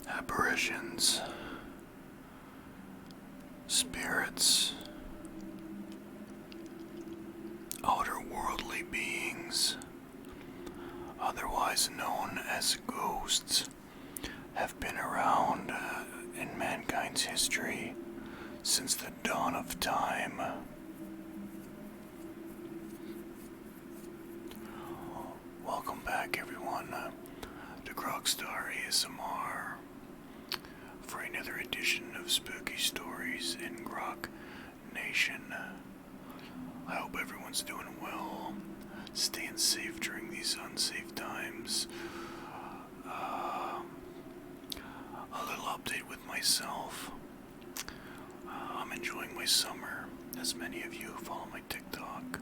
Apparitions, spirits, outer-worldly beings, otherwise known as ghosts, have been around in mankind's history since the dawn of time. Welcome back, everyone, to Grockstar ASMR for another edition of Spooky Stories in Grocknation. I hope everyone's doing well, staying safe during these unsafe times. A little update with myself. I'm enjoying my summer, as many of you follow my TikTok,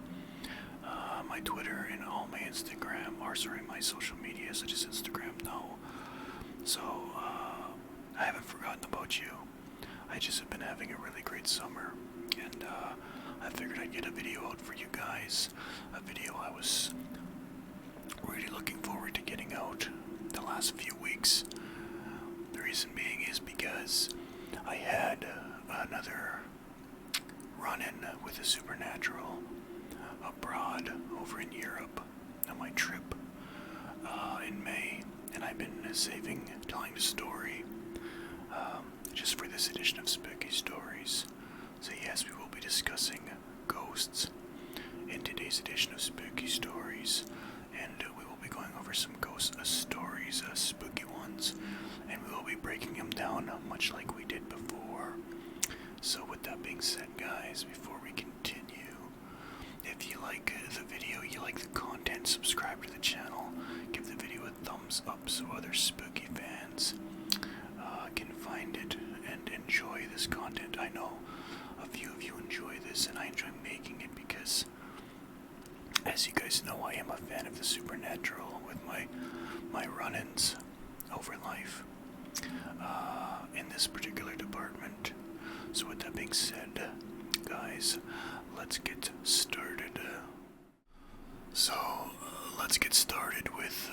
my Twitter, and all my Instagram, my social media, such as Instagram now. So, I haven't forgotten about you. I just have been having a really great summer, and I figured I'd get a video out for you guys. A video I was really looking forward to getting out the last few weeks. The reason being is because I had another run-in with the supernatural abroad over in Europe on my trip in May, and I've been telling the story just for this edition of Spooky Stories. So yes, we will be discussing ghosts in today's edition of Spooky Stories, and we will be going over some ghost stories, spooky ones, and we will be breaking them down much like we did before. So with that being said, guys, before we continue, if you like the video, you like the content, subscribe to the channel, give the video a thumbs up so other spooky fans can find it and enjoy this content. I know a few of you enjoy this, and I enjoy making it because, as you guys know, I am a fan of the supernatural with my run-ins over life in this particular department. So with that being said, guys, let's get started. Let's get started with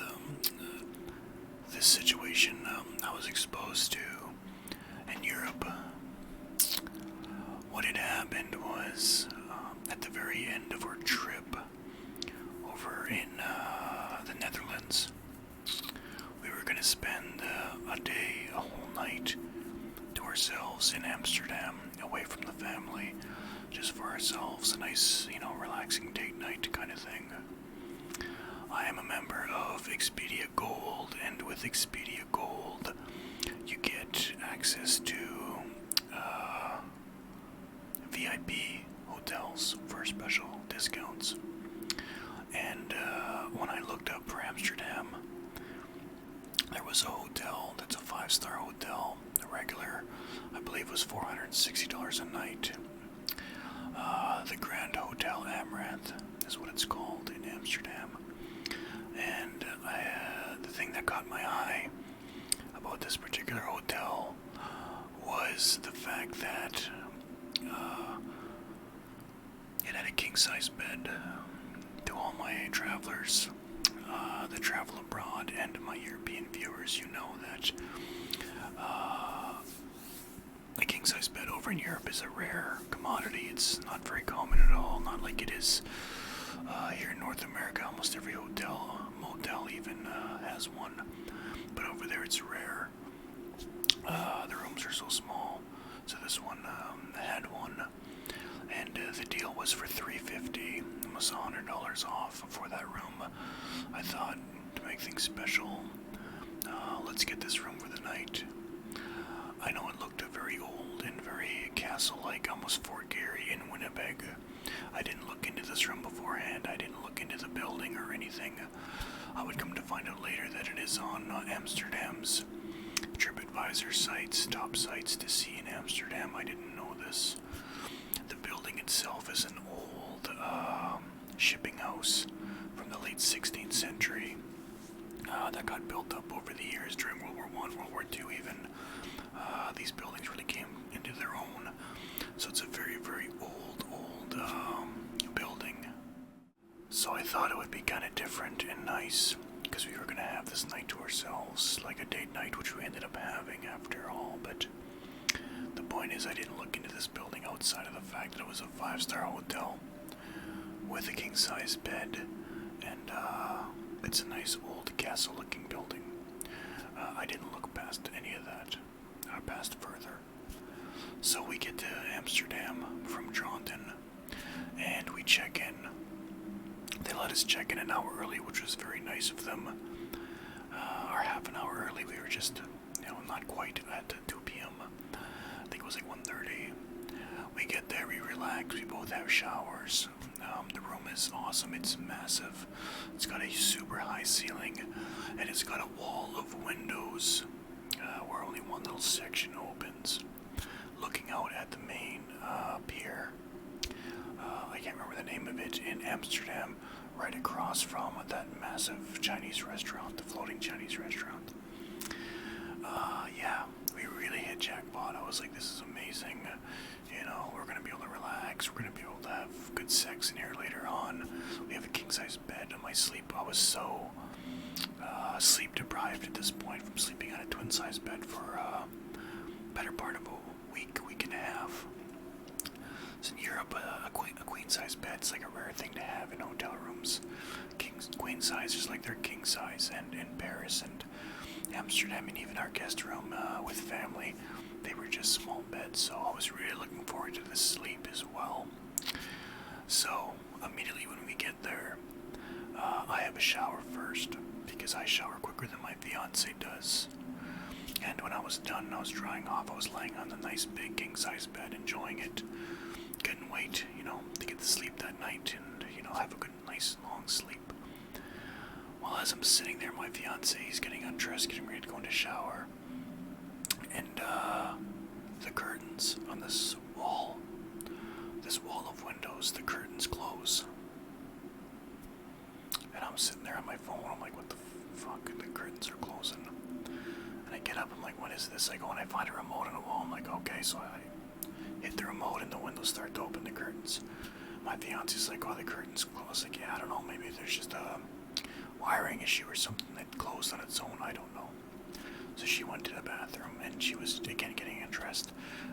this situation I was exposed to in Europe. What had happened was, at the very end of our trip over in the Netherlands, we were going to spend a day, a whole night to ourselves in Amsterdam, away from the family, just for ourselves, a nice, relaxing date night kind of thing. I am a member of Expedia Gold, and with Expedia Gold, you get access to VIP hotels for special discounts. And when I looked up for Amsterdam, there was a hotel that's a 5-star hotel. The regular, I believe, was $460 a night. The Grand Hotel Amaranth is what it's called in Amsterdam. And the thing that caught my eye about this particular hotel was the fact that it had a king-size bed. To all my travelers that travel abroad and my European viewers, you know that a king-size bed over in Europe is a rare commodity. It's not very common at all, not like it is here in North America. Almost every hotel, motel even, has one, but over there it's rare. The rooms are so small, so this one had one, and the deal was for $350, almost $100 off for that room. I thought, to make things special, let's get this room for the night. I know it looked very old and very castle-like, almost Fort Garry in Winnipeg. I didn't look into this room beforehand. I didn't look into the building or anything. I would come to find out later that it is on Amsterdam's TripAdvisor sites, top sites to see in Amsterdam. I didn't know this. The building itself is an old shipping house from the late 16th century that got built up over the years during World War I, World War II even. These buildings really came into their own So it's a very, very old building. So I thought it would be kind of different and nice, because we were going to have this night to ourselves, like a date night, which we ended up having after all. But the point is, I didn't look into this building outside of the fact that it was a 5-star hotel with a king-size bed, and it's a nice old castle-looking building. I didn't look past any of that, past further. So we get to Amsterdam from Dronten, and we check in. They let us check in an hour early, which was very nice of them. Or half an hour early. We were just, not quite at 2 p.m. I think it was like 1:30. We get there, we relax, we both have showers. The room is awesome, it's massive. It's got a super high ceiling, and it's got a wall of windows where only one little section opens, looking out at the main pier. I can't remember the name of it, in Amsterdam, right across from that massive Chinese restaurant, the floating Chinese restaurant. Yeah, we really hit jackpot. I was like, this is amazing. We're going to be able to relax. We're going to be able to have good sex in here later on. We have a king-size bed. In my sleep, I was so sleep deprived at this point from sleeping on a twin-size bed for a better part of a week and a half. So in Europe, a queen-size bed is like a rare thing to have in hotel rooms. Queen size is like their king size, and in Paris and Amsterdam, and even our guest room with family, they were just small beds. So I was really looking forward to the sleep as well. So immediately when we get there, I have a shower first, because I shower quicker than my fiance does. And when I was done and I was drying off, I was laying on the nice big king-size bed, enjoying it. Couldn't wait, to get to sleep that night and, have a good, nice, long sleep. Well, as I'm sitting there, my fiance is getting undressed, getting ready to go into shower. And, the curtains on this wall of windows, the curtains close. And I'm sitting there on my phone, I'm like, what the fuck, the curtains are closing. And I get up, I'm like, what is this? I go and I find a remote on the wall, I'm like, okay, so I hit the remote and the windows start to open the curtains. My fiance's like, oh, the curtains close. Like, yeah, I don't know, maybe there's just a wiring issue or something that closed on its own, I don't know. So she went to the bathroom and she was again getting undressed.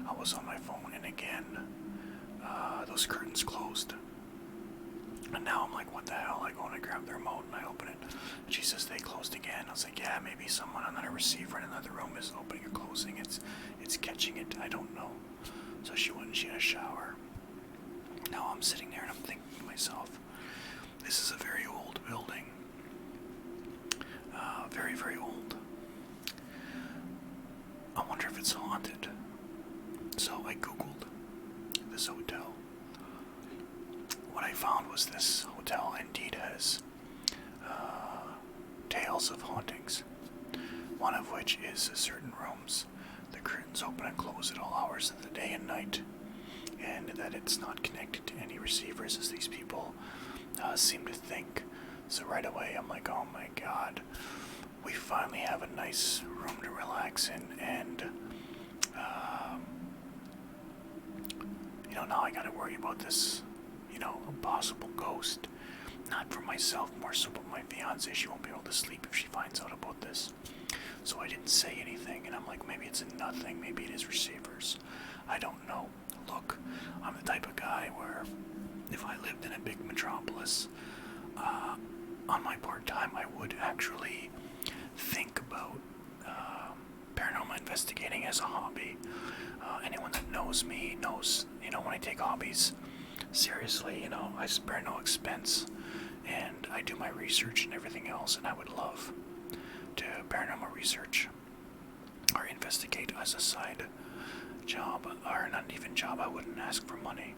I was on my phone and again, those curtains closed. And now I'm like, what the hell? I go and I grab the remote and I open it. And she says they closed again. I was like, yeah, maybe someone on a receiver in another room is opening or closing. It's catching it. I don't know. So she went and she had a shower. Now I'm sitting there and I'm thinking to myself, this is a very old building. Very, very old. I wonder if it's haunted. So I googled this hotel. What I found was this hotel indeed has tales of hauntings. One of which is certain rooms. The curtains open and close at all hours of the day and night, and that it's not connected to any receivers, as these people seem to think. So right away I'm like, oh my god, we finally have a nice room to relax in, and now I gotta worry about this, a possible ghost. Not for myself, more so, but my fiance. She won't be able to sleep if she finds out about this. So I didn't say anything, and I'm like, maybe it's a nothing, maybe it is receivers. I don't know. Look, I'm the type of guy where if I lived in a big metropolis, on my part time, I would actually think about paranormal investigating as a hobby. Anyone that knows me knows, when I take hobbies seriously, I spare no expense, and I do my research and everything else, and I would love to paranormal research or investigate as a side job, or not even job. I wouldn't ask for money.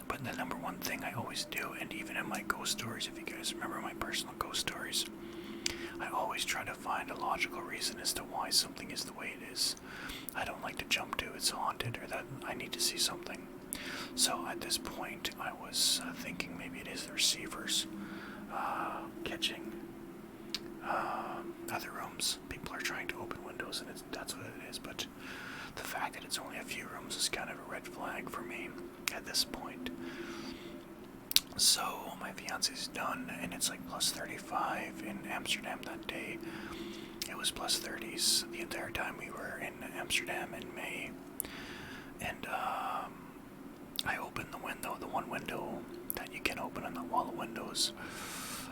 But the number one thing I always do, and even in my ghost stories, if you guys remember my personal ghost stories, I always try to find a logical reason as to why something is the way it is. I don't like to jump to it's haunted or that I need to see something. So at this point, I was thinking maybe it is the receivers catching other rooms. People are trying to open windows, and that's what it is. But the fact that it's only a few rooms is kind of a red flag for me at this point. So my fiance's done, and it's like plus 35 in Amsterdam that day. It was plus 30s the entire time we were in Amsterdam in May. And I opened the window. The one window that you can open on the wall of windows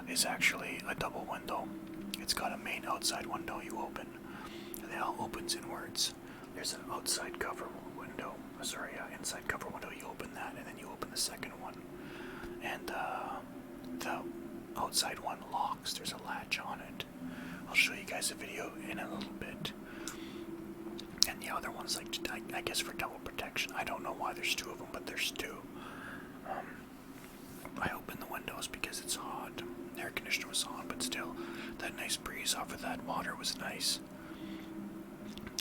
is actually a double window. It's got a main outside window you open, and it all opens inwards. There's an outside cover window, inside cover window. You open that, and then you open the second one. And the outside one locks. There's a latch on it. I'll show you guys a video in a little bit. And the other one's like, I guess for double protection. I don't know why there's two of them, but there's two. I opened the windows because it's hot. The air conditioner was on, but still, that nice breeze off of that water was nice.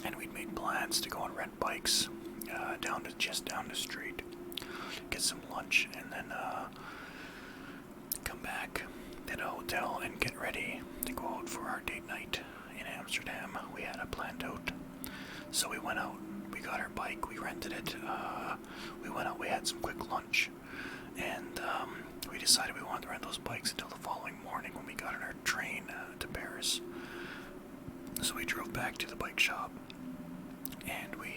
And we'd made plans to go and rent bikes just down the street, get some lunch, and then come back to the hotel and get ready to go out for our date night in Amsterdam. We had it planned out. So we went out, we got our bike, we rented it, we went out, we had some quick lunch, and we decided we wanted to rent those bikes until the following morning when we got on our train to Paris. So we drove back to the bike shop, and we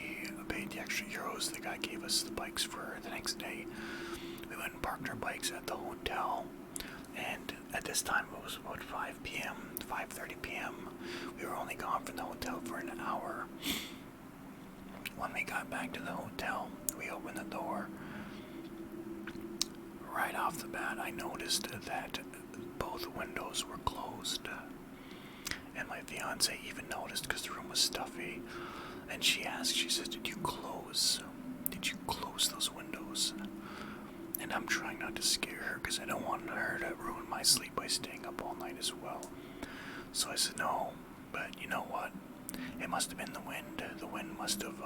paid the extra euros the guy gave us the bikes for the next day. We went and parked our bikes at the hotel, and at this time it was about 5 p.m., 5:30 p.m. We were only gone from the hotel for an hour. When we got back to the hotel, we opened the door. Right off the bat, I noticed that both windows were closed. And my fiance even noticed because the room was stuffy. And she says, did you close those windows? And I'm trying not to scare her because I don't want her to ruin my sleep by staying up all night as well. So I said, no, but you know what? It must have been the wind. The wind must have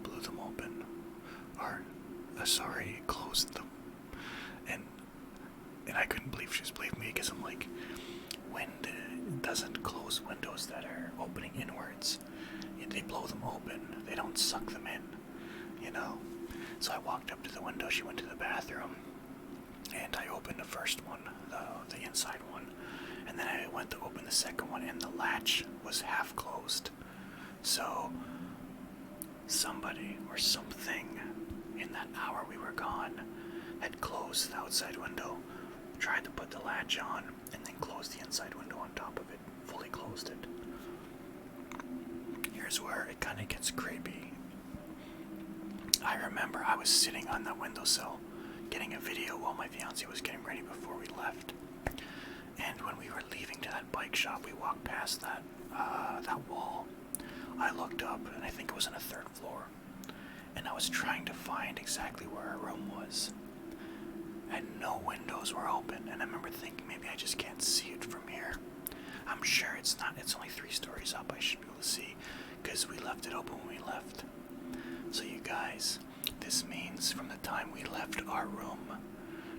blew them open. It closed them. And I couldn't believe she was believing me because I'm like, wind doesn't close windows that are opening inwards. They blow them open. They don't suck them in, you know? So I walked up to the window. She went to the bathroom, and I opened the first one, the inside one. And then I went to open the second one, and the latch was half closed. So somebody or something in that hour we were gone had closed the outside window, tried to put the latch on, and then closed the inside window on top of it, fully closed it. Here's where it kind of gets creepy. I remember I was sitting on that windowsill getting a video while my fiancé was getting ready before we left. And when we were leaving to that bike shop, we walked past that wall. I looked up, and I think it was on the third floor. And I was trying to find exactly where our room was. And no windows were open. And I remember thinking, maybe I just can't see it from here. I'm sure it's not. It's only 3 stories up. I should be able to see, because we left it open when we left. So you guys, this means from the time we left our room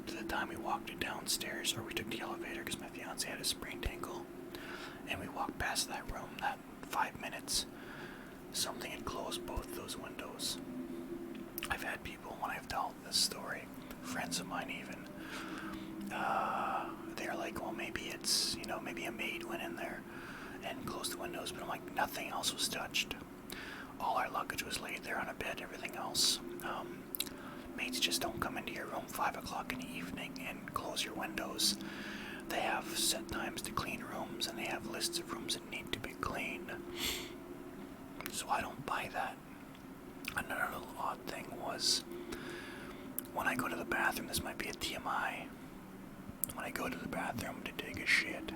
to the time we walked it downstairs, or we took the elevator because my fiance had a sprained ankle, and we walked past that room, that 5 minutes, something had closed both those windows. I've had people, when I've told this story, friends of mine even, they're like, well, maybe it's, maybe a maid went in there and closed the windows, but I'm like, nothing else was touched. All our luggage was laid there on a bed, everything else. Maids just don't come into your room 5 o'clock in the evening and close your windows. They have set times to clean rooms, and they have lists of rooms that need to be cleaned. So I don't buy that. Another little odd thing was, when I go to the bathroom, this might be a TMI, when I go to the bathroom to take a shit,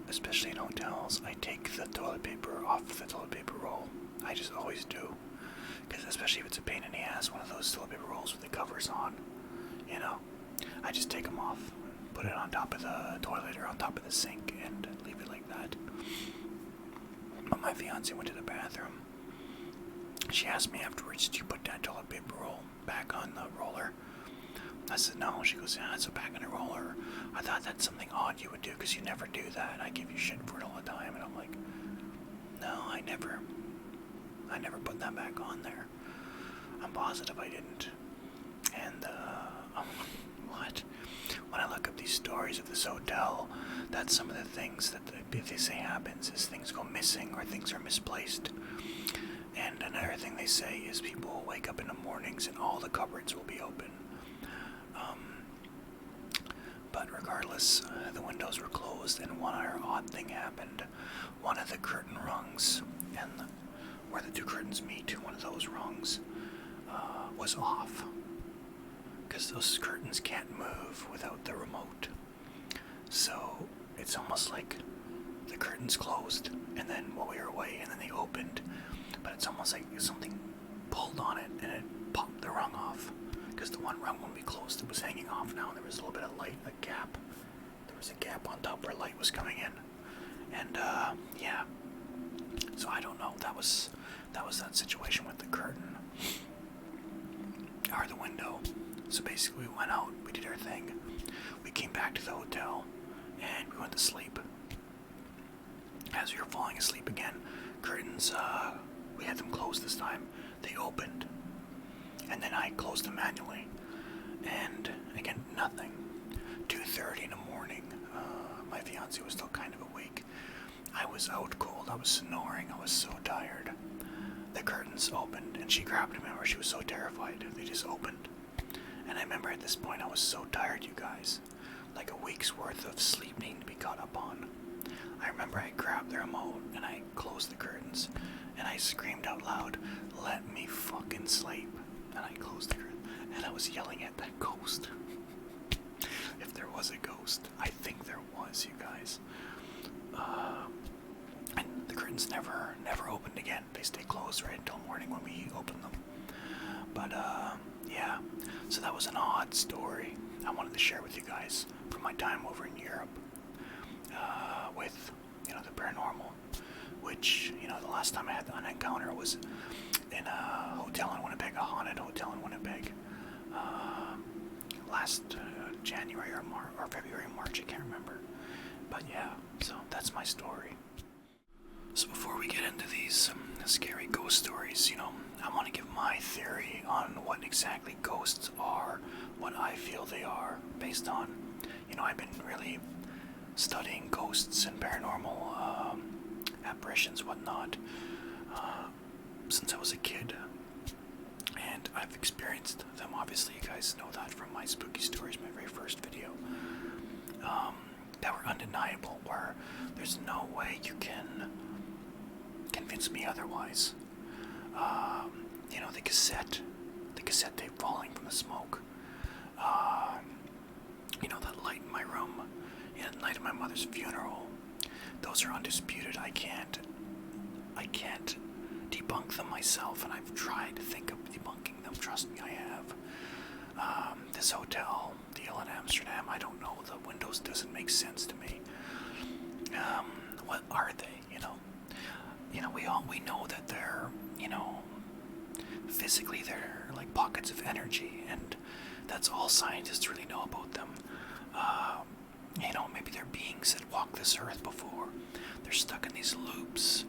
especially in hotels, I take the toilet paper off the toilet paper roll. I just always do. Because especially if it's a pain in the ass, one of those toilet paper rolls with the covers on, I just take them off, put it on top of the toilet or on top of the sink, and leave it like that. But my fiance went to the bathroom. She asked me afterwards, did you put that toilet paper roll back on the roller? I said, no. She goes, yeah, it's back on the roller. I thought that's something odd you would do, because you never do that. I give you shit for it all the time. And I'm like, No, I never put that back on there. I'm positive I didn't. And, what? When I look up these stories of this hotel, that's some of the things that they say happens, is things go missing or things are misplaced. And another thing they say is people will wake up in the mornings and all the cupboards will be open. But regardless, the windows were closed, and one other odd thing happened. One of the curtain rungs, and where the two curtains meet, one of those rungs was off. Because those curtains can't move without the remote. So it's almost like the curtains closed, and then while we were away, and then they opened. But it's almost like something pulled on it, and it popped the rung off. Because the one rung when we closed, it was hanging off now, and there was a little bit of light, a gap. There was a gap on top where light was coming in. And, yeah. So I don't know, that was that situation with the curtain. Or the window. So basically we went out, we did our thing. We came back to the hotel, and we went to sleep. As we were falling asleep again, curtains, we had them closed this time. They opened. And then I closed them manually. And again, nothing. 2:30 in the morning, my fiance was still kind of awake. I was out cold, I was snoring, I was so tired. The curtains opened, and she grabbed them. Remember, she was so terrified. They just opened. And I remember at this point I was so tired, you guys. Like a week's worth of sleep needing to be caught up on. I remember I grabbed the remote and I closed the curtains. And I screamed out loud, "Let me fucking sleep." And I closed the curtain. And I was yelling at that ghost. If there was a ghost. I think there was, you guys. And the curtains never opened again. They stayed closed right until morning when we opened them. But, yeah. So that was an odd story I wanted to share with you guys from my time over in Europe. With, the paranormal. Which, the last time I had an encounter was in a hotel in Winnipeg, a haunted hotel in Winnipeg. Last January or February or March, I can't remember. But yeah, so that's my story. So before we get into these scary ghost stories, I want to give my theory on what exactly ghosts are, what I feel they are, based on, I've been really studying ghosts and paranormal apparitions, whatnot, since I was a kid. And I've experienced them, obviously, you guys know that from my spooky stories, my very first video. That were undeniable, where there's no way you can convince me otherwise. The cassette tape falling from the smoke. That light in my room, the night of my mother's funeral. Those are undisputed. I can't debunk them myself, and I've tried to think of debunking them. Trust me, I have. This hotel deal in Amsterdam, I don't know. The windows doesn't make sense to me. What are they? We know that they're, physically they're like pockets of energy, and that's all scientists really know about them. Maybe they're beings that walked this earth before. They're stuck in these loops,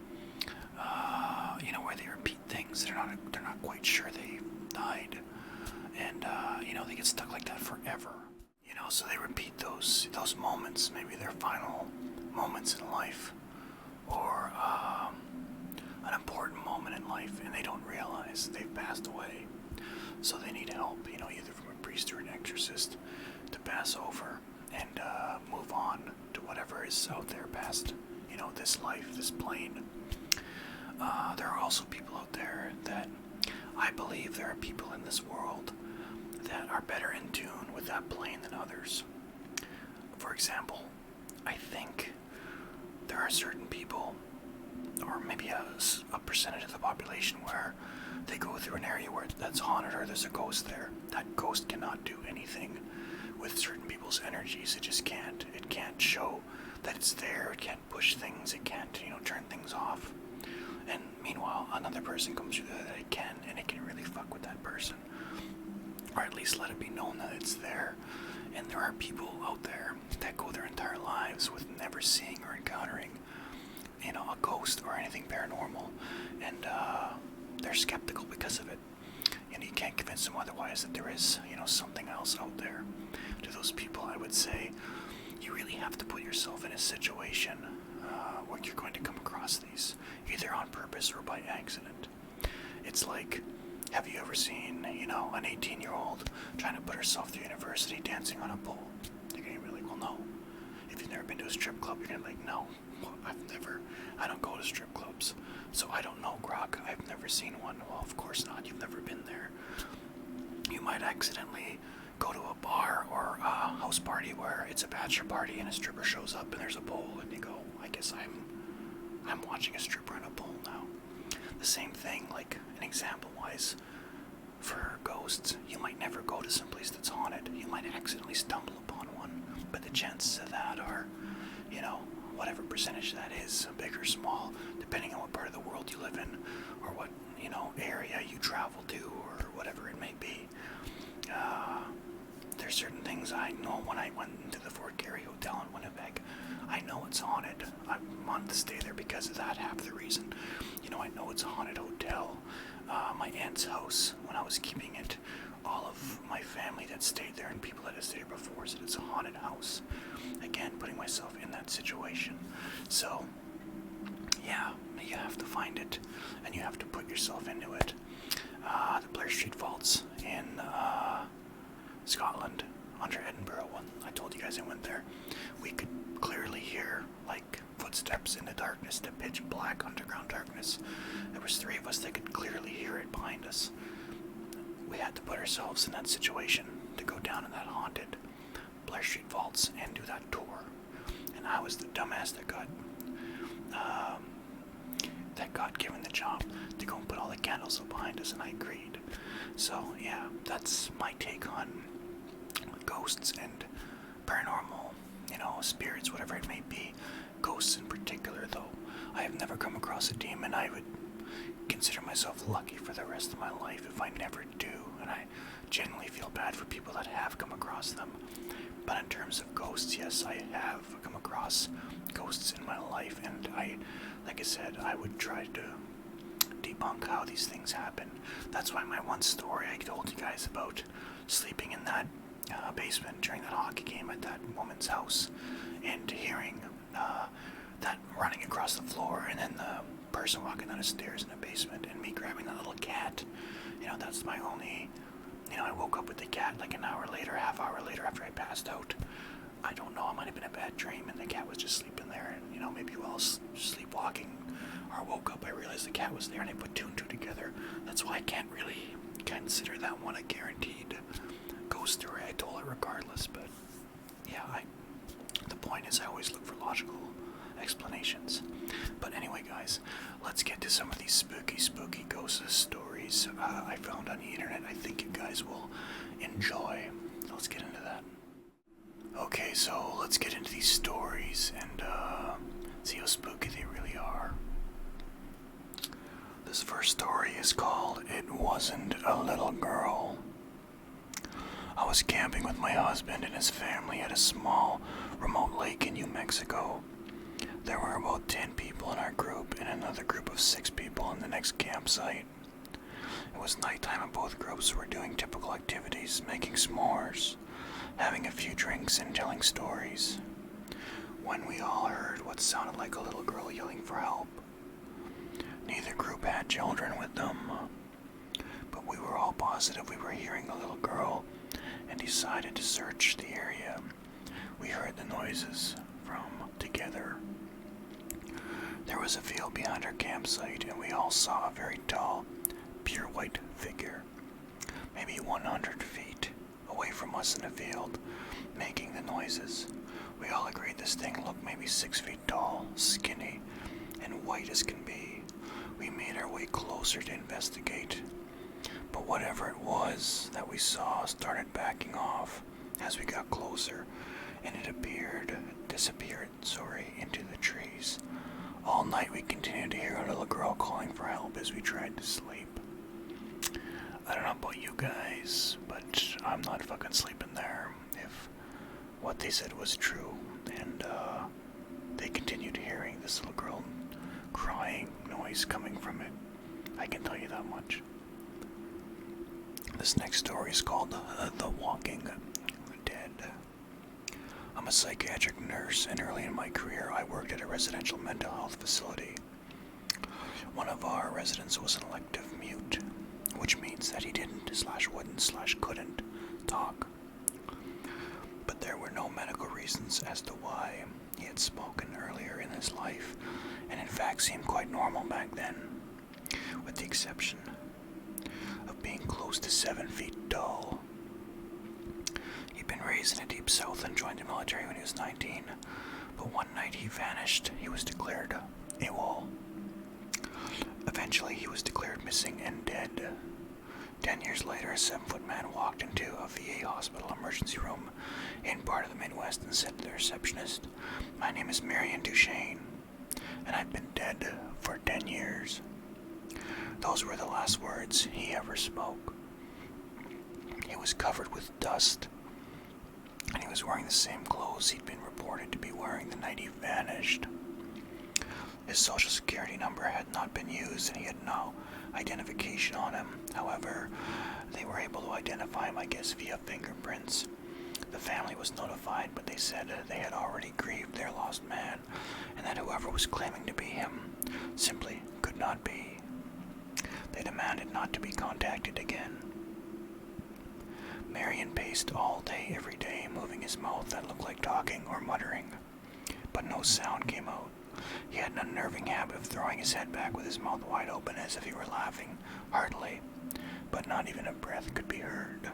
where they repeat things. They're not quite sure they died, and they get stuck like that forever. So they repeat those moments. Maybe their final moments in life, or an important moment in life, and they don't realize they've passed away. So they need help, either from a priest or an exorcist, to pass over and move on to whatever is out there past, this life, this plane. There are also people out there that I believe there are people in this world that are better in tune with that plane than others. For example, I think there are certain people, or maybe a percentage of the population, where they go through an area where that's haunted or there's a ghost there. That ghost cannot do anything with certain people's energies. It just can't. It can't show that it's there. It can't push things. It can't, turn things off. And meanwhile, another person comes through there that it can, and it can really fuck with that person. Or at least let it be known that it's there. And there are people out there that go their entire lives with never seeing or encountering a ghost or anything paranormal, and they're skeptical because of it. You can't convince them otherwise that there is, something else out there. To those people, I would say, you really have to put yourself in a situation where you're going to come across these, either on purpose or by accident. It's like, have you ever seen, an 18-year-old trying to put herself through university dancing on a pole? You're going to be like, well, no. If you've never been to a strip club, you're going to be like, no, I don't go to strip clubs. So I don't know, Grock. I've never seen one. Well, of course not. You've never been there. You might accidentally go to a bar or a house party where it's a bachelor party and a stripper shows up and there's a pole, and you go, I guess I'm watching a stripper on a pole now. The same thing, like an example-wise, for ghosts, you might never go to some place that's haunted. You might accidentally stumble upon one, but the chances of that are, whatever percentage that is, big or small, depending on what part of the world you live in, or what, area you travel to, or whatever it may be. There's certain things I know. When I went into the Fort Garry Hotel in Winnipeg, I know it's haunted. I wanted to stay there because of that, half the reason. I know it's a haunted hotel. My aunt's house, when I was keeping it, all of my family that stayed there and people that had stayed before said it's a haunted house. Again, putting myself in that situation. So, yeah, you have to find it, and you have to put yourself into it. The Blair Street Vaults in Scotland, under Edinburgh, when I told you guys I went there, we could clearly hear, like, footsteps in the darkness, the pitch black underground darkness. There was 3 of us that could clearly hear it behind us. We had to put ourselves in that situation to go down in that haunted Blair Street Vaults and do that tour. And I was the dumbass that got given the job to go and put all the candles up behind us, and I agreed. So yeah, that's my take on ghosts and paranormal, spirits, whatever it may be. Ghosts in particular, though, I have never come across a demon. I would consider myself lucky for the rest of my life if I never do, and I genuinely feel bad for people that have come across them. But in terms of ghosts, yes, I have come across ghosts in my life, and like I said, I would try to debunk how these things happen. That's why my one story I told you guys about sleeping in that basement during that hockey game at that woman's house, and hearing that running across the floor, and then the person walking down the stairs in the basement, and me grabbing that little cat. That's my only, I woke up with the cat like an hour later, half hour later after I passed out. I don't know, it might have been a bad dream, and the cat was just sleeping there, and maybe while I was sleepwalking or woke up, I realized the cat was there, and I put 2 and 2 together. That's why I can't really consider that one a guaranteed ghost story. I told it regardless, but yeah, the point is I always look for logical explanations. But anyway, guys, let's get to some of these spooky ghost stories I found on the internet. I think you guys will enjoy. Let's get into that. Okay, so let's get into these stories and see how spooky they really are. This first story is called "It Wasn't a Little Girl." I was camping with my husband and his family at a small, remote lake in New Mexico. There were about 10 people in our group and another group of 6 people in the next campsite. It was nighttime and both groups were doing typical activities, making s'mores, having a few drinks, and telling stories, when we all heard what sounded like a little girl yelling for help. Neither group had children with them, but we were all positive we were hearing the little girl and decided to search the area. We heard the noises from together. There was a field behind our campsite, and we all saw a very tall, pure white figure, maybe 100 feet away from us in the field, making the noises. We all agreed this thing looked maybe 6 feet tall, skinny, and white as can be. We made our way closer to investigate, but whatever it was that we saw started backing off as we got closer, and it disappeared into the trees. All night we continued to hear a little girl calling for help as we tried to sleep. I don't know about you guys, but I'm not fucking sleeping there if what they said was true. And they continued hearing this little girl crying noise coming from it. I can tell you that much. This next story is called The Walking Dead. I'm a psychiatric nurse, and early in my career I worked at a residential mental health facility. One of our residents was an elective mute, which means that he didn't/wouldn't/couldn't talk. But there were no medical reasons as to why. He had spoken earlier in his life, and in fact seemed quite normal back then, with the exception of being close to 7 feet tall. He'd been raised in the Deep South and joined the military when he was 19, but one night he vanished. He was declared AWOL. Eventually he was declared missing and dead. 10 years later, a 7-foot man walked into a VA hospital emergency room in part of the Midwest and said to the receptionist, "My name is Marion Duchesne, and I've been dead for 10 years. Those were the last words he ever spoke. He was covered with dust, and he was wearing the same clothes he'd been reported to be wearing the night he vanished. His social security number had not been used, and he had no identification on him. However, they were able to identify him, I guess, via fingerprints. The family was notified, but they said they had already grieved their lost man, and that whoever was claiming to be him simply could not be. They demanded not to be contacted again." Marion paced all day, every day, moving his mouth that looked like talking or muttering, but no sound came out. He had an unnerving habit of throwing his head back with his mouth wide open as if he were laughing heartily, but not even a breath could be heard.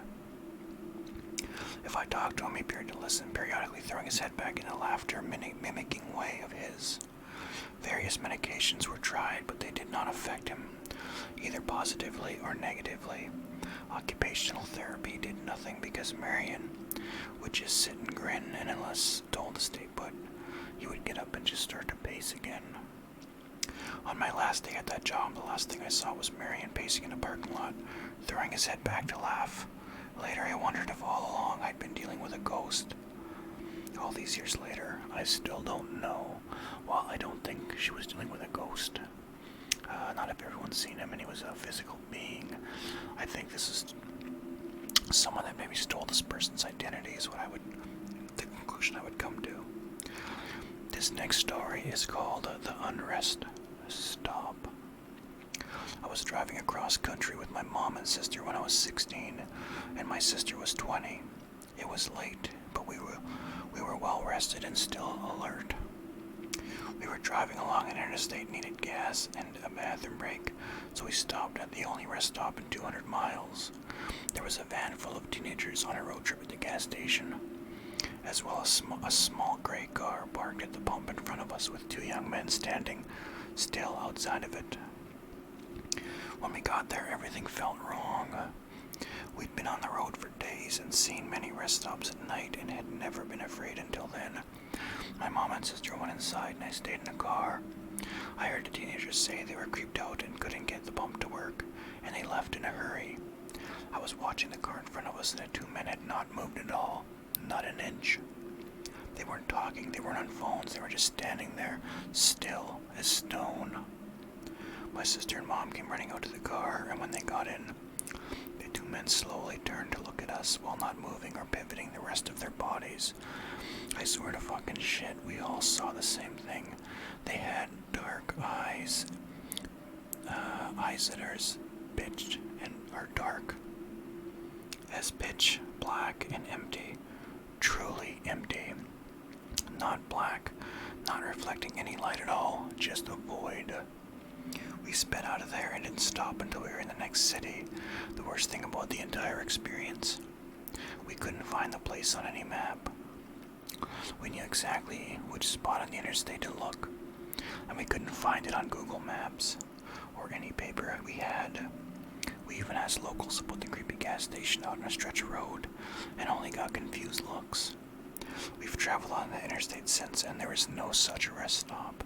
If I talked to him, he appeared to listen, periodically throwing his head back in a laughter mimicking way of his. Various medications were tried, but they did not affect him, either positively or negatively. Occupational therapy did nothing because Marion would just sit and grin, and unless told to stay put, he would get up and just start to pace again. On my last day at that job, the last thing I saw was Marion pacing in a parking lot, throwing his head back to laugh. Later, I wondered if all along I'd been dealing with a ghost. All these years later, I still don't know. Well, I don't think she was dealing with a ghost. Not if everyone's seen him and he was a physical being. I think this is someone that maybe stole this person's identity is the conclusion I would come to. This next story is called The Unrest Stop. I was driving across country with my mom and sister when I was 16, and my sister was 20. It was late, but we were well rested and still alert. We were driving along an interstate, needed gas and a bathroom break, so we stopped at the only rest stop in 200 miles. There was a van full of teenagers on a road trip at the gas station, as well as a small gray car parked at the pump in front of us with 2 young men standing still outside of it. When we got there, everything felt wrong. We'd been on the road for days and seen many rest stops at night and had never been afraid until then. My mom and sister went inside and I stayed in the car. I heard the teenagers say they were creeped out and couldn't get the pump to work, and they left in a hurry. I was watching the car in front of us and the 2 men had not moved at all, not an inch. They weren't talking, they weren't on phones, they were just standing there, still as stone. My sister and mom came running out to the car, and when they got in, the 2 men slowly turned to look at us while not moving or pivoting the rest of their bodies. I swear to fucking shit, we all saw the same thing. They had dark eyes, eyes that are as pitch and are dark as pitch black and empty, truly empty, not black, not reflecting any light at all, just a void. We sped out of there and didn't stop until we were in the next city. The worst thing about the entire experience, we couldn't find the place on any map. We knew exactly which spot on the interstate to look, and we couldn't find it on Google Maps or any paper we had. We even asked locals about the creepy gas station out on a stretch of road and only got confused looks. We've traveled on the interstate since, and there is no such rest stop.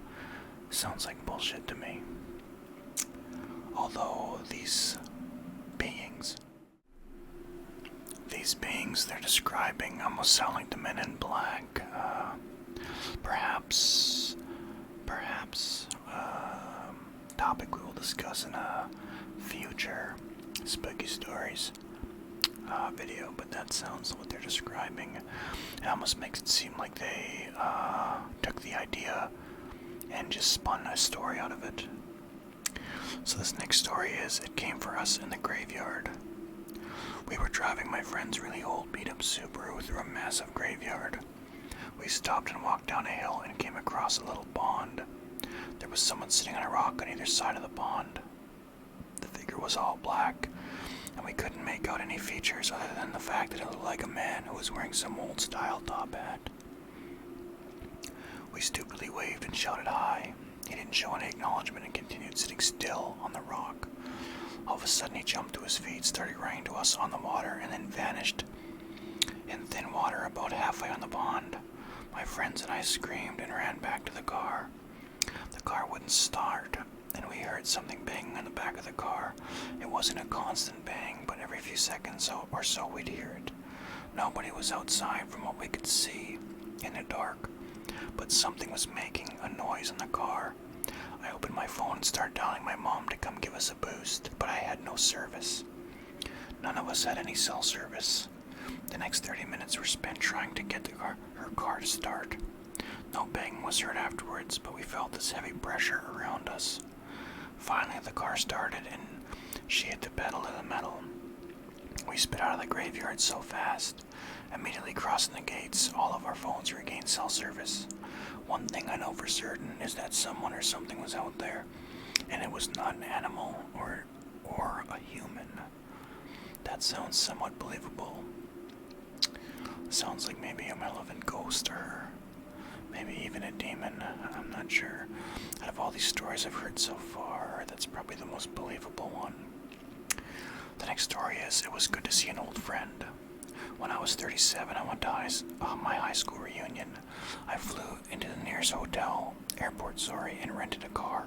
Sounds like bullshit to me. Although these beings they're describing almost sound like the Men in Black. Perhaps topic we will discuss in a future spooky stories video, but that sounds what they're describing. It almost makes it seem like they took the idea and just spun a story out of it. So this next story is, it came for us in the graveyard. We were driving my friend's really old beat-up Subaru through a massive graveyard. We stopped and walked down a hill and came across a little pond. There was someone sitting on a rock on either side of the pond. The figure was all black, and we couldn't make out any features other than the fact that it looked like a man who was wearing some old-style top hat. We stupidly waved and shouted hi. He didn't show any acknowledgement and continued sitting still on the rock. All of a sudden he jumped to his feet, started running to us on the water, and then vanished in thin water about halfway on the pond. My friends and I screamed and ran back to the car. The car wouldn't start, and we heard something banging in the back of the car. It wasn't a constant bang, but every few seconds or so we'd hear it. Nobody was outside from what we could see in the dark, but something was making a noise in the car. I opened my phone and started dialing my mom to come give us a boost, but I had no service. None of us had any cell service. The next 30 minutes were spent trying to get her car to start. No banging was heard afterwards, but we felt this heavy pressure around us. Finally, the car started, and she hit the pedal to the metal. We sped out of the graveyard so fast. Immediately crossing the gates, all of our phones regained cell service. One thing I know for certain is that someone or something was out there, and it was not an animal or a human. That sounds somewhat believable. Sounds like maybe a malevolent ghost, or maybe even a demon. I'm not sure. Out of all these stories I've heard so far, that's probably the most believable one. The next story is, it was good to see an old friend. When I was 37, I went to my high school reunion. I flew into the nearest airport, and rented a car.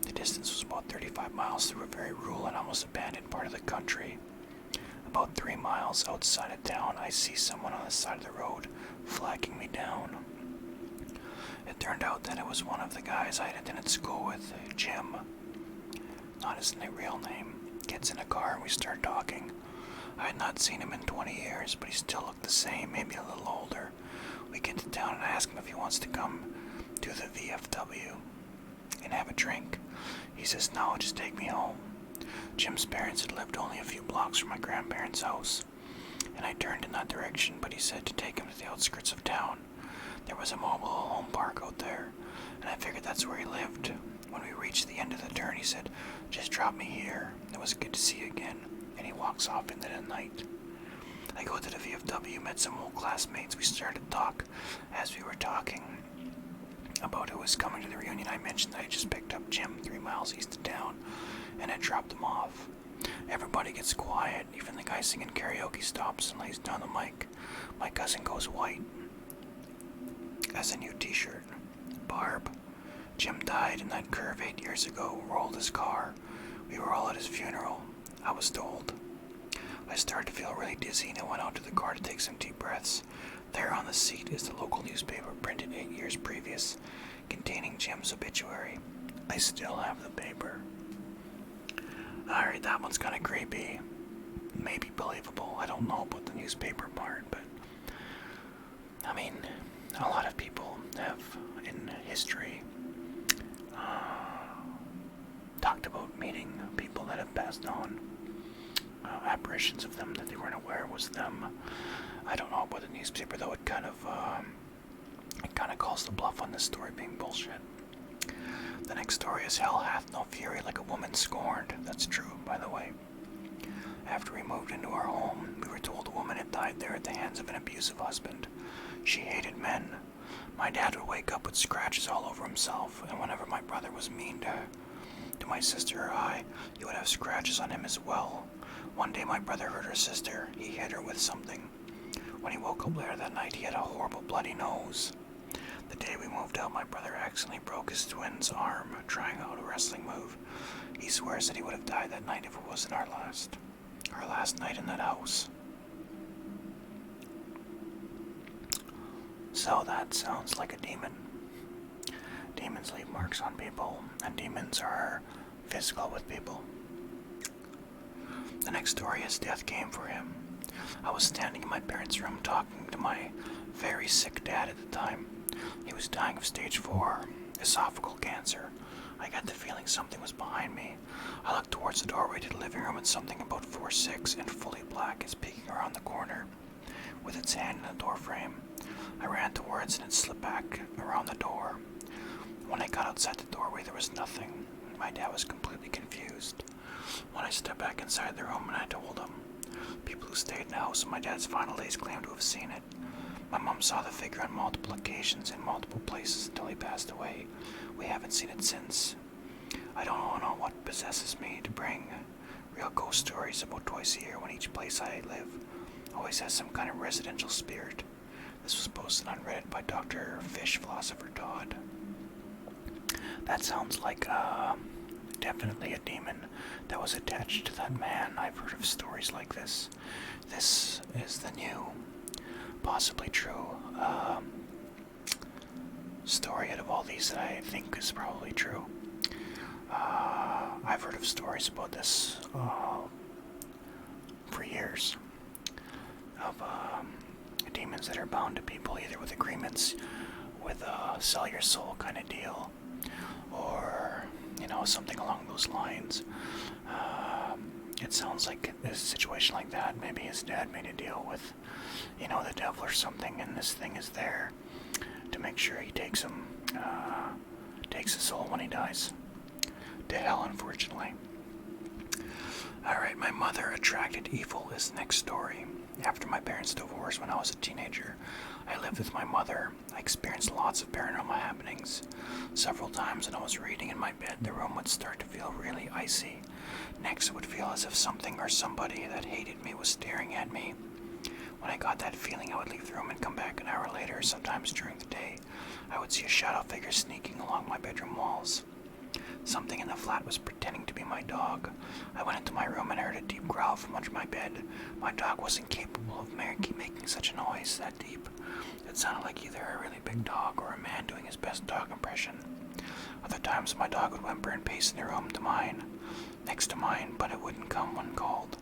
The distance was about 35 miles through a very rural and almost abandoned part of the country. About 3 miles outside of town, I see someone on the side of the road flagging me down. It turned out that it was one of the guys I had attended school with, Jim. Not his real name. Gets in a car and we start talking. I had not seen him in 20 years, but he still looked the same, maybe a little older. We get to town and I ask him if he wants to come to the VFW and have a drink. He says, no, just take me home. Jim's parents had lived only a few blocks from my grandparents' house, and I turned in that direction, but he said to take him to the outskirts of town. There was a mobile home park out there, and I figured that's where he lived. When we reached the end of the turn, he said, just drop me here. It was good to see you again. And he walks off into the night. I go to the VFW, met some old classmates. We started to talk. As we were talking about who was coming to the reunion, I mentioned that I just picked up Jim 3 miles east of town, and I dropped him off. Everybody gets quiet. Even the guy singing karaoke stops and lays down the mic. My cousin goes white. Has a new t-shirt. Barb. Jim died in that curve 8 years ago. Rolled his car. We were all at his funeral, I was told. I started to feel really dizzy and I went out to the car to take some deep breaths. There on the seat is the local newspaper printed 8 years previous, containing Jim's obituary. I still have the paper. Alright, that one's kind of creepy. Maybe believable. I don't know about the newspaper part, but I mean, a lot of people have in history talked about meeting people that have passed on, apparitions of them that they weren't aware was them. I don't know about the newspaper though. It kind of calls the bluff on this story being bullshit. The next story is, hell hath no fury like a woman scorned. That's true, by the way. After we moved into our home, we were told a woman had died there at the hands of an abusive husband. She hated men. My dad would wake up with scratches all over himself, and whenever my brother was mean to my sister or I, he would have scratches on him as well. One day my brother hurt her sister. He hit her with something. When he woke up later that night, he had a horrible bloody nose. The day we moved out, my brother accidentally broke his twin's arm trying out a wrestling move. He swears that he would have died that night if it wasn't our last night in that house. So that sounds like a demon. Demons leave marks on people, and demons are physical with people. The next story is death came for him. I was standing in my parents' room talking to my very sick dad at the time. He was dying of stage 4 esophageal cancer. I got the feeling something was behind me. I looked towards the doorway to the living room and something about 4'6" and fully black is peeking around the corner with its hand in the door frame. I ran towards it and slipped back around the door. When I got outside the doorway, there was nothing. My dad was completely confused. When I stepped back inside the room and I told him, people who stayed in the house on my dad's final days claimed to have seen it. My mom saw the figure on multiple occasions in multiple places until he passed away. We haven't seen it since. I don't know what possesses me to bring real ghost stories about twice a year when each place I live always has some kind of residential spirit. This was posted on Reddit by Dr. Fish Philosopher Todd. That sounds like definitely a demon that was attached to that man. I've heard of stories like this. This is the new, possibly true story out of all these that I think is probably true. I've heard of stories about this for years of demons that are bound to people either with agreements with a sell your soul kind of deal or something along those lines. It sounds like a situation like that. Maybe his dad made a deal with the devil or something, and this thing is there to make sure he takes his soul when he dies to hell, unfortunately. Alright, my mother attracted evil is the next story. After my parents' divorce when I was a teenager, I lived with my mother. I experienced lots of paranormal happenings. Several times when I was reading in my bed, the room would start to feel really icy. Next, it would feel as if something or somebody that hated me was staring at me. When I got that feeling, I would leave the room and come back an hour later. Sometimes during the day, I would see a shadow figure sneaking along my bedroom walls. Something in the flat was pretending to be my dog. I went into my room and heard a deep growl from under my bed. My dog wasn't capable of making such a noise that deep. It sounded like either a really big dog or a man doing his best dog impression. Other times my dog would whimper and pace in the room next to mine, but it wouldn't come when called,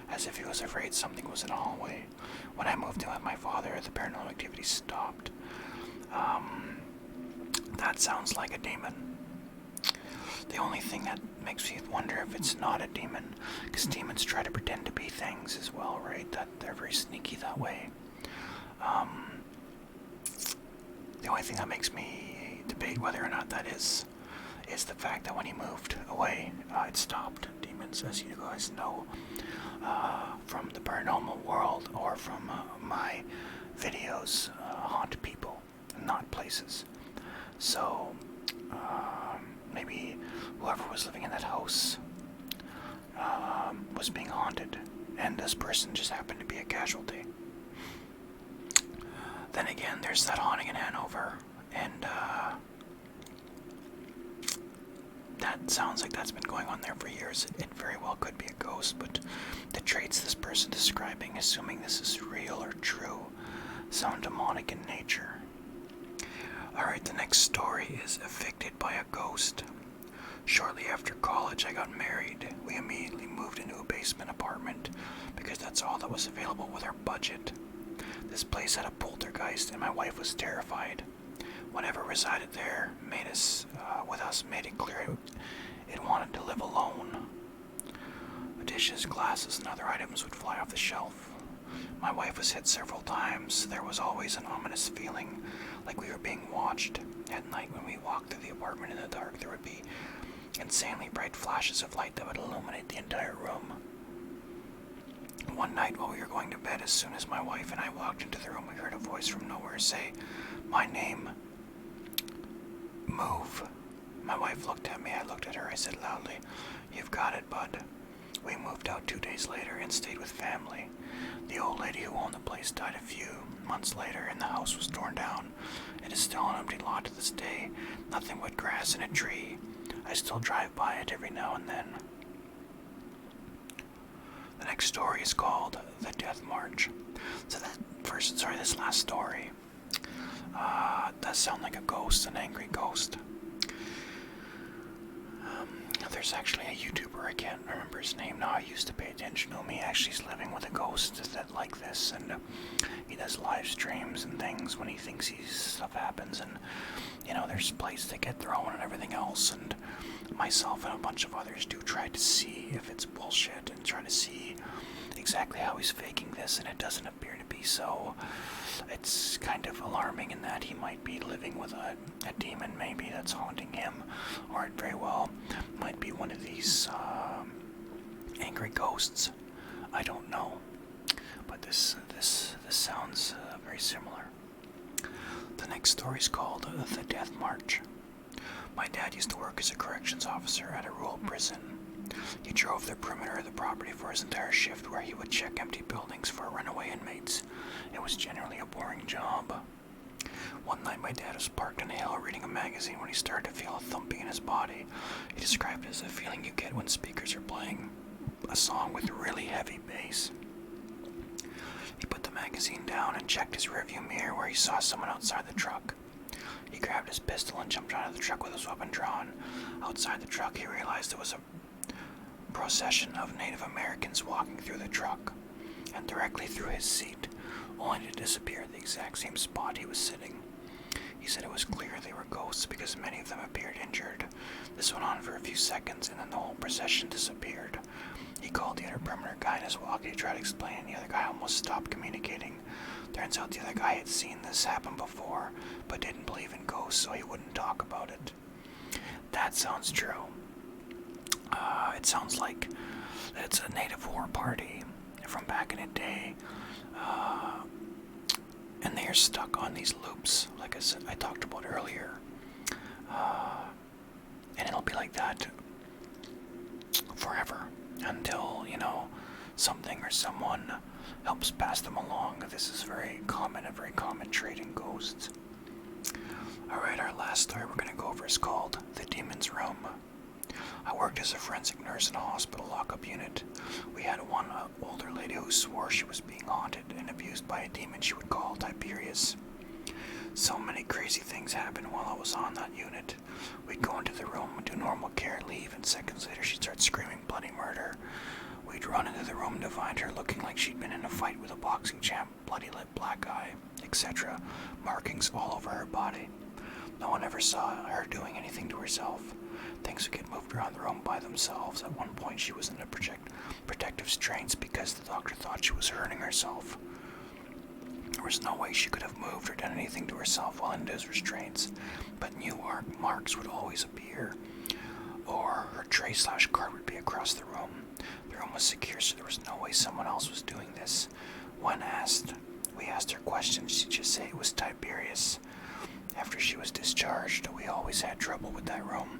as if he was afraid something was in the hallway. When I moved in with my father, the paranormal activity stopped. That sounds like a demon. The only thing that makes me wonder if it's not a demon, because demons try to pretend to be things as well, right? That they're very sneaky that way. The only thing that makes me debate whether or not that is the fact that when he moved away, it stopped. Demons, as you guys know, from the paranormal world or from my videos, haunt people, not places. So, maybe whoever was living in that house was being haunted, and this person just happened to be a casualty. Then again, there's that haunting in Hanover, and that sounds like that's been going on there for years. It very well could be a ghost, but the traits this person describing, assuming this is real or true, sound demonic in nature. Alright, the next story is Evicted by a Ghost. Shortly after college, I got married. We immediately moved into a basement apartment because that's all that was available with our budget. This place had a poltergeist and my wife was terrified. Whatever resided there made it clear it wanted to live alone. Dishes, glasses, and other items would fly off the shelf. My wife was hit several times. There was always an ominous feeling, like we were being watched. At night when we walked through the apartment in the dark, there would be insanely bright flashes of light that would illuminate the entire room. One night while we were going to bed, as soon as my wife and I walked into the room, we heard a voice from nowhere say, "My name. Move." My wife looked at me. I looked at her. I said loudly, "You've got it, bud." We moved out 2 days later and stayed with family. The old lady who owned the place died a few months later and the house was torn down. It is still an empty lot to this day, nothing but grass and a tree. I still drive by it every now and then. The next story is called The Death March. So this last story does sound like a ghost, an angry ghost. There's actually a YouTuber, I can't remember his name now, I used to pay attention to him. He actually is living with a ghost that like this, and he does live streams and things when he thinks stuff happens, and there's plates that get thrown and everything else, and myself and a bunch of others do try to see if it's bullshit and try to see exactly how he's faking this, and it doesn't appear to be so. It's kind of alarming in that he might be living with a demon maybe that's haunting him, or it very well might be one of these angry ghosts. I don't know, but this sounds very similar. The next story is called The Death March. My dad used to work as a corrections officer at a rural prison. He drove the perimeter of the property for his entire shift, where he would check empty buildings for runaway inmates. It was generally a boring job. One night my dad was parked on a hill reading a magazine when he started to feel a thumping in his body. He described it as a feeling you get when speakers are playing a song with really heavy bass. He put the magazine down and checked his rearview mirror, where he saw someone outside the truck. He grabbed his pistol and jumped out of the truck with his weapon drawn. Outside the truck, he realized it was a procession of Native Americans walking through the truck and directly through his seat, only to disappear at the exact same spot he was sitting. He said it was clear they were ghosts because many of them appeared injured. This went on for a few seconds, and then the whole procession disappeared. He called the other perimeter guy in his walkie to try to explain, and the other guy almost stopped communicating. Turns out the other guy had seen this happen before, but didn't believe in ghosts, so he wouldn't talk about it. That sounds true. It sounds like it's a native war party from back in the day, and they are stuck on these loops, like I talked about earlier, and it'll be like that forever until, something or someone helps pass them along. This is a very common trait in ghosts. Alright, our last story we're going to go over is called The Demon's Room. I worked as a forensic nurse in a hospital lockup unit. We had one older lady who swore she was being haunted and abused by a demon she would call Tiberius. So many crazy things happened while I was on that unit. We'd go into the room, do normal care, leave, and seconds later she'd start screaming bloody murder. We'd run into the room to find her looking like she'd been in a fight with a boxing champ, bloody lip, black eye, etc. Markings all over her body. No one ever saw her doing anything to herself. Things would get moved around the room by themselves. At one point she was in a protective restraints because the doctor thought she was hurting herself. There was no way she could have moved or done anything to herself while in those restraints, but new marks would always appear, or her tray/cart would be across the room. The room was secure, so there was no way someone else was doing this. When we asked her questions, she'd just say it was Tiberius. After she was discharged, we always had trouble with that room.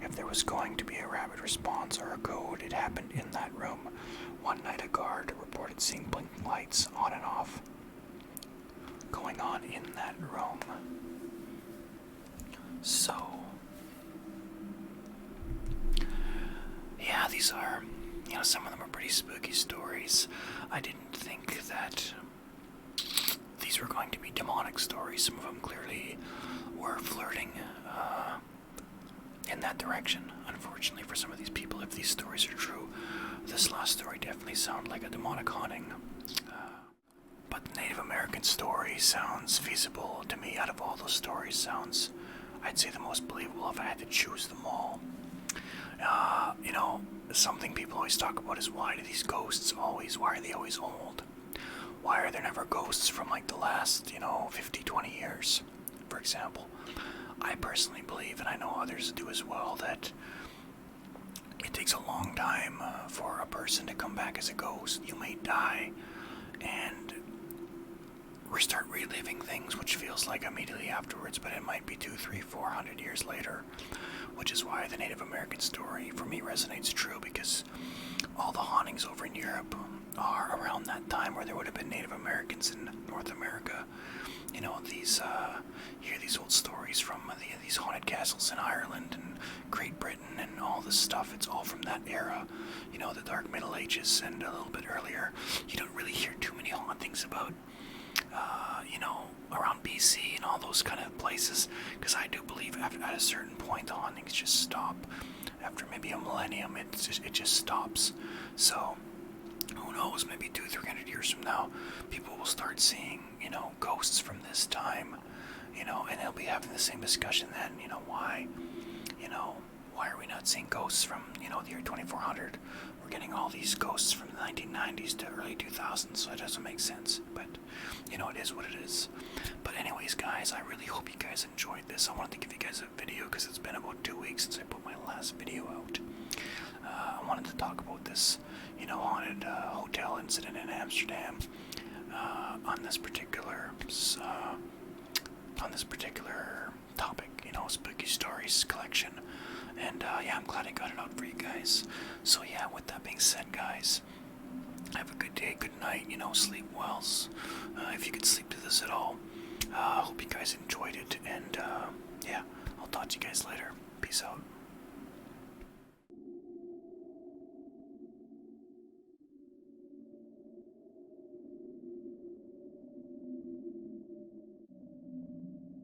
If there was going to be a rapid response or a code, it happened in that room. One night a guard reported seeing blinking lights on and off going on in that room. So, yeah, these are, some of them are pretty spooky stories. I didn't think that these were going to be demonic stories. Some of them clearly were flirting in that direction. Unfortunately for some of these people, if these stories are true, this last story definitely sounded like a demonic haunting. But the Native American story sounds feasible to me. Out of all those stories, I'd say the most believable if I had to choose them all. Something people always talk about is why are they always old? Why are there never ghosts from like the last, 50, 20 years, for example? I personally believe, and I know others do as well, that it takes a long time for a person to come back as a ghost. You may die and start reliving things, which feels like immediately afterwards, but it might be 200, 300, 400 years later, which is why the Native American story for me resonates true, because all the hauntings over in Europe are around that time where there would have been Native Americans in North America. You hear these old stories from these haunted castles in Ireland and Great Britain and all this stuff. It's all from that era, the Dark Middle Ages and a little bit earlier. You don't really hear too many hauntings about, around BC and all those kind of places, because I do believe at a certain point the hauntings just stop. After maybe a millennium, it just stops. So who knows? Maybe 200-300 years from now, people will start seeing, ghosts from this time, and they'll be having the same discussion then. Why, why are we not seeing ghosts from, the year 2400? We're getting all these ghosts from the 1990s to early 2000s, so it doesn't make sense. But, it is what it is. But anyways, guys, I really hope you guys enjoyed this. I wanted to give you guys a video because it's been about 2 weeks since I put my last video out. I wanted to talk about this, haunted hotel incident in Amsterdam on this particular topic, spooky stories collection. And yeah, I'm glad I got it out for you guys. So yeah, with that being said, guys, have a good day, good night, sleep well, if you could sleep to this at all. Hope you guys enjoyed it, and yeah, I'll talk to you guys later. Peace out.